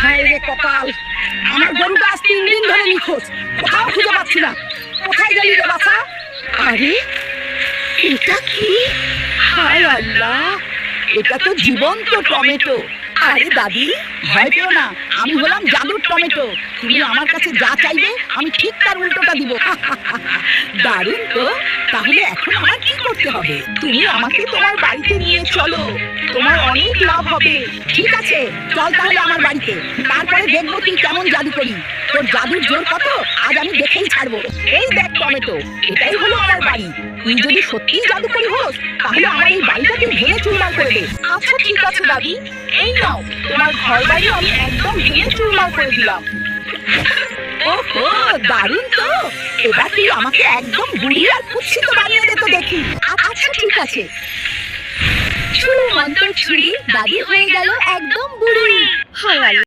হায় রে কপাল, আমার গরুটা আজ 3 দিন ধরে নিখোঁজ, কোথাও খুঁজে পাচ্ছি না। কোথায় গেলি রে বাছা? আরে এটা কি? হায় আল্লাহ, এটা তো জীবন্ত টমেটো। আরে দাদি, ভয় পেও না, আমি হলাম জাদুর টমেটো। তুমি আমার কাছে যা চাইবে আমি ঠিক তার উল্টোটা দিব। দারুণ তো। তাহলে এখন আমার কি করতে হবে? তুমি আমাকে তোমার বাড়িতে নিয়ে চলো, তোমার অনেক লাভ হবে। ঠিক আছে, চল তাহলে আমার বাড়িতে, তারপরে দেখবো তুই কেমন জাদু করি। তোর জাদুর জোর কত আজ আমি দেখেই ছাড়বো। এই দেখ টমেটো, এটাই হলো আমার বাড়ি। তুই যদি সত্যিই জাদুকরি হোস তাহলে আমার এই বাড়িটাকে ভেঙে চুরমার করে দে। আচ্ছা ঠিক আছে দাদি, এই নাও তোমার ঘর বাড়ি আমি একদম ভেঙে চুরমার করে দিলাম। ওহো, দারুণ তো। এবার তুই আমাকে একদম বুড়ি আর কুৎসিত বানিয়ে দে তো দেখি। আচ্ছা ঠিক আছে। ছুড়ু মন্তর ছুরি, দাদি হয়ে গেল একদম বুড়ি। হায় আল্লাহ।